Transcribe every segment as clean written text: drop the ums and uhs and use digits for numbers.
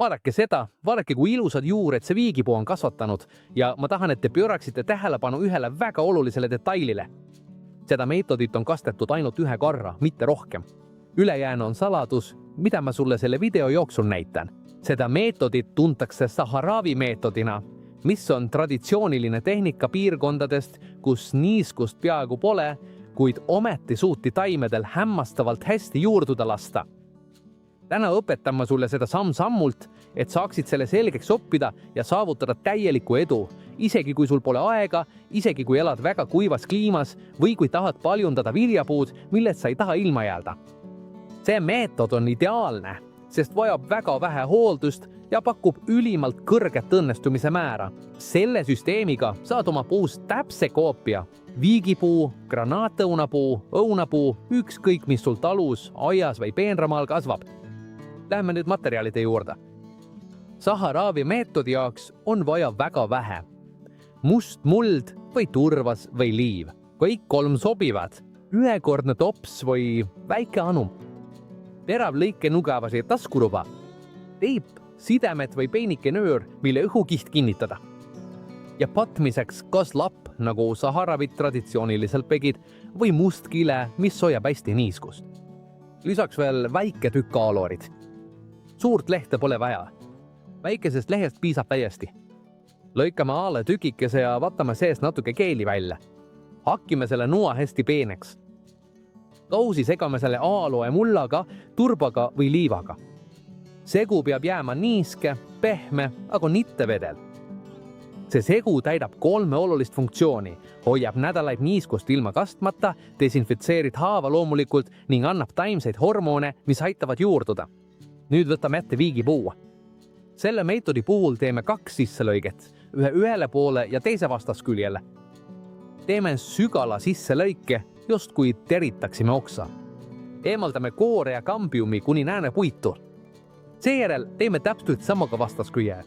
Vaadake seda, vaadake kui ilusad juured see viigipuu on kasvatanud ja ma tahan, et te pööraksite tähelepanu ühele väga olulisele detailile. Seda meetodit on kastetud ainult ühe korra, mitte rohkem. Ülejäänu on saladus, mida ma sulle selle video jooksul näitan. Seda meetodit tuntakse Saharavi meetodina, mis on traditsiooniline tehnika piirkondadest, kus niiskust peaaegu pole, kuid ometi suuti taimedel hämmastavalt hästi juurduda lasta. Täna õpetan ma sulle seda samm-sammult, et saaksid selle selgeks õppida ja saavutada täielikku edu, isegi kui sul pole aega, isegi kui elad väga kuivas kliimas või kui tahad paljundada viljapuud, millest sa ei taha ilma jääda. See meetod on ideaalne, sest vajab väga vähe hooldust ja pakub ülimalt kõrget õnnestumise määra. Selle süsteemiga saad oma puust täpse koopia. Viigipuu, granaatõunapuu, õunapuu, ükskõik mis sul talus, aias või peenramaal kasvab. Lähme nüüd materjalide juurde. Saharavi meetodi jaoks on vaja väga vähe. Must muld või turvas või liiv. Kõik kolm sobivad. Ühekordne tops või väike anum. Terav lõike nugavasi taskuruba. Teip, sidemed või peenike nöör, mille õhukiht kinnitada. Ja patmiseks kas lapp, nagu Saharavit traditsiooniliselt pegid, või must kile, mis hoiab hästi niiskust. Lisaks veel väike tükk aalorid. Suurt lehte pole vaja. Väikesest lehest piisab täiesti. Lõikame aale tükikese ja vaatame sees natuke keeli välja. Hakkime selle noa hästi peeneks. Kausi segame selle aaloe mullaga, turbaga või liivaga. Segu peab jääma niiske, pehme, aga mitte vedel. See segu täidab 3 olulist funktsiooni, hoiab nädalaid niiskust ilma kastmata, desinfitseerid haava loomulikult ning annab taimseid hormoone, mis aitavad juurduda. Nüüd võtame ette viigipuu. Selle meetodi puhul teeme 2 sisselõiget, ühele poole ja teise vastasküljele. Teeme sügala sisselõike, just kui teritaksime oksa. Eemaldame koore ja kambiumi kuni nääne puitu. Seejärel teeme täpselt samaga vastaskülje.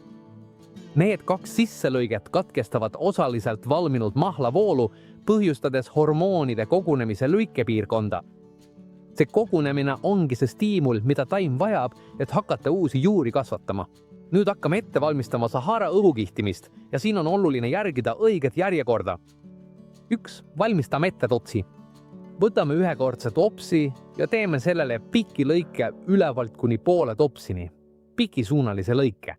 Need 2 sisselõiget katkestavad osaliselt valminud mahlavoolu, põhjustades hormoonide kogunemise lõikepiirkonda. See kogunemine ongi see stiimul, mida taim vajab, et hakata uusi juuri kasvatama. Nüüd hakkame ette valmistama Sahara õhukihtimist ja siin on oluline järgida õiget järjekorda. 1. Valmistame ette topsi. Võtame ühekordse topsi ja teeme sellele piki lõike ülevalt kuni poole topsini. Pikisuunalise lõike.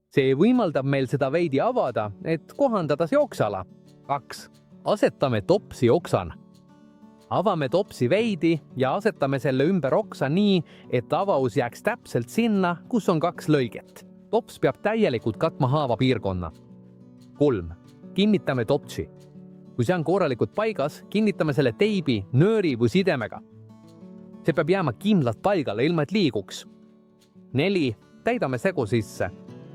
See võimaldab meil seda veidi avada, et kohandada see oksala. 2. Asetame topsi oksana. Avame topsi veidi ja asetame selle ümber oksa nii, et avaus jääks täpselt sinna, kus on 2 lõiget. Tops peab täielikult katma haava piirkonna. 3. Kinnitame topsi. Kui see on korralikult paigas, kinnitame selle teibi, nööri või sidemega. See peab jääma kindlalt paigale, ilma et liiguks. 4. Täidame segu sisse.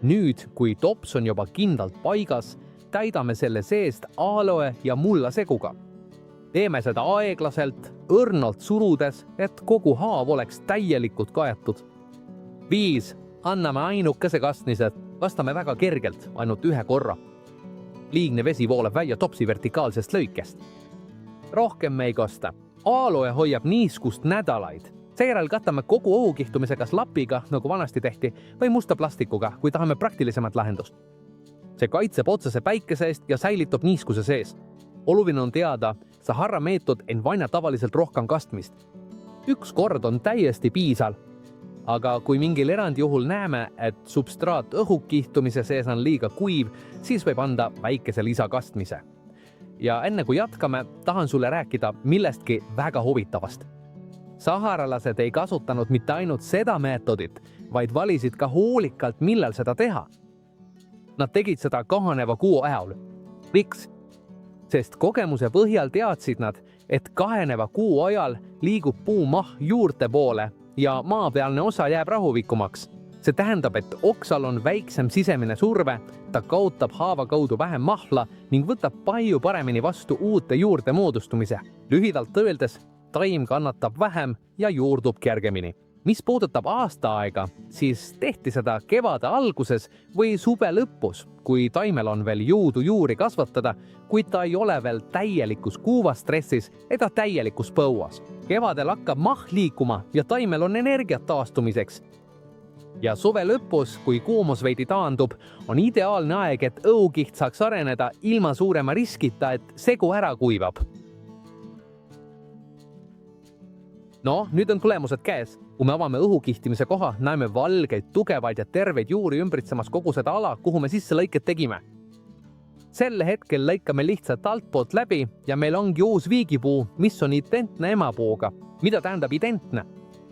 Nüüd, kui tops on juba kindlalt paigas, täidame selle seest aaloe ja mulla seguga. Teeme seda aeglaselt, õrnalt surudes, et kogu haav oleks täielikult kaetud. 5. Anname ainukese kastmise, kastame väga kergelt, ainult 1 korra. Liigne vesi voolab välja topsi vertikaalsest lõikest. Rohkem me ei kasta. Aaloe hoiab niiskust nädalaid. Seejärel katame kogu õhukihtumise kas lapiga, nagu vanasti tehti, või musta plastikuga, kui tahame praktilisemat lahendust. See kaitseb otsese päikese eest ja säilitab niiskuse sees. Oluline on teada, Sahara meetod ei vaja tavaliselt rohkem kastmist. 1 kord on täiesti piisav. Aga kui mingil erandjuhul näeme, et substraat õhukihtumise sees on liiga kuiv, siis võib anda väikese lisakastmise. Ja enne kui jätkame, tahan sulle rääkida millestki väga huvitavast. Saharalased ei kasutanud mitte ainult seda meetodit, vaid valisid ka hoolikalt, millal seda teha. Nad tegid seda kahaneva kuu ajal. Miks? Sest kogemuse põhjal teadsid nad, et kahaneva kuu ajal liigub puu maht juurte poole ja maapealne osa jääb rahuvikumaks. See tähendab, et oksal on väiksem sisemine surve, ta kaotab haava kaudu vähem mahla ning võtab palju paremini vastu uute juurte moodustumise. Lühidalt öeldes, taim kannatab vähem ja juurdub kergemini. Mis puudutab aastaaega, siis tehti seda kevade alguses või suve lõpus, kui taimel on veel jõudu juuri kasvatada, kuid ta ei ole veel täielikus kuuvastressis ega täielikus põuas. Kevadel hakkab maht liikuma ja taimel on energiat taastumiseks. Ja suve lõpus, kui kuumus veidi taandub, on ideaalne aeg, et õhukiht saaks areneda ilma suurema riskita, et segu ära kuivab. No, nüüd on tulemused käes. Kui me avame õhukihtimise koha, näeme valgeid, tugevaid ja terveid juuri ümbritsemas kogu seda ala, kuhu me sisse lõiked tegime. Sel hetkel lõikame lihtsalt altpoolt läbi ja meil ongi uus viigipuu, mis on identne emapuuga. Mida tähendab identne?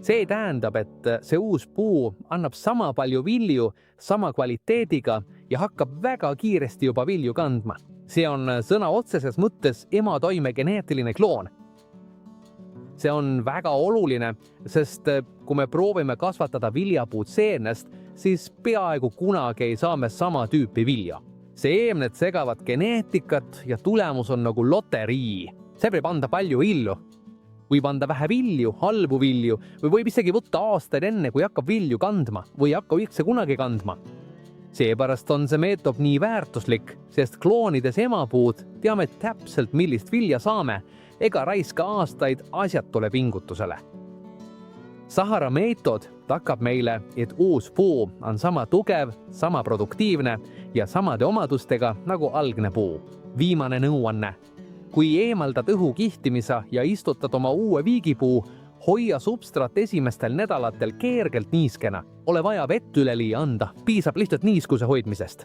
See tähendab, et see uus puu annab sama palju vilju, sama kvaliteediga ja hakkab väga kiiresti juba vilju kandma. See on sõna otseses mõttes ema toime geneetiline kloon. See on väga oluline, sest kui me proovime kasvatada viljapuud seenest, siis peaaegu kunagi ei saa me sama tüüpi vilja. Seemned segavad geneetikat ja tulemus on nagu loterii. See võib anda palju vilju. Võib anda vähe vilju, halbu vilju või võib isegi võtta aastaid enne, kui hakkab vilju kandma või hakka üldse kunagi kandma. Seepärast on see meetod nii väärtuslik, sest kloonides emapuud teame täpselt, millist vilja saame ega raiska aastaid asjatule pingutusele. Sahara meetod tagab meile, et uus puu on sama tugev, sama produktiivne ja samade omadustega nagu algne puu. Viimane nõuanne. Kui eemaldad õhu kihtimise ja istutad oma uue viigipuu, hoia substrat esimestel nädalatel kergelt niiskena. Ole vaja vett üleli anda, piisab lihtsalt niiskuse hoidmisest.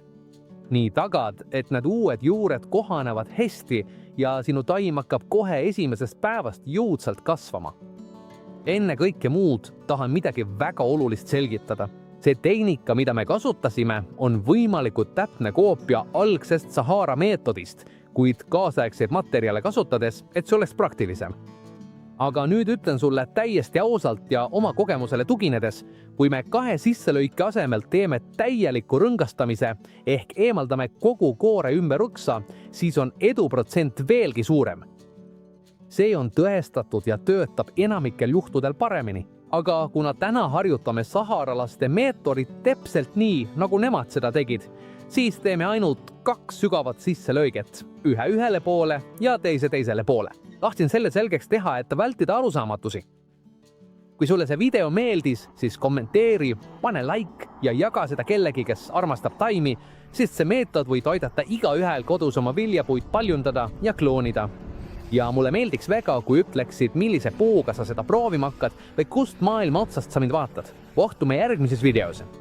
Nii tagad, et need uued juured kohanevad hästi ja sinu taim hakkab kohe esimesest päevast jõudsalt kasvama. Enne kõike muud tahan midagi väga olulist selgitada. See tehnika, mida me kasutasime, on võimalikult täpne koopia algsest Sahara meetodist, kuid kaasaegseid materjale kasutades, et see oleks praktilisem. Aga nüüd ütlen sulle täiesti ausalt ja oma kogemusele tuginedes, kui me 2 sisselõike asemel teeme täieliku rõngastamise ehk eemaldame kogu koore ümber õksa, siis on eduprotsent veelgi suurem. See on tõestatud ja töötab enamikel juhtudel paremini. Aga kuna täna harjutame saharalaste meetodit täpselt nii, nagu nemad seda tegid, siis teeme ainult 2 sügavat sisselööget, ühe ühele poole ja teise teisele poole. Tahtsin selle selgeks teha, et vältida arusaamatusi. Kui sulle see video meeldis, siis kommenteeri, pane like ja jaga seda kellegi, kes armastab taimi, sest see meetod võib aidata igaühel kodus oma viljapuid paljundada ja kloonida. Ja mulle meeldiks väga, kui ütleksid, millise puuga sa seda proovima hakkad või kust maailma otsast sa mind vaatad. Kohtume järgmises videos.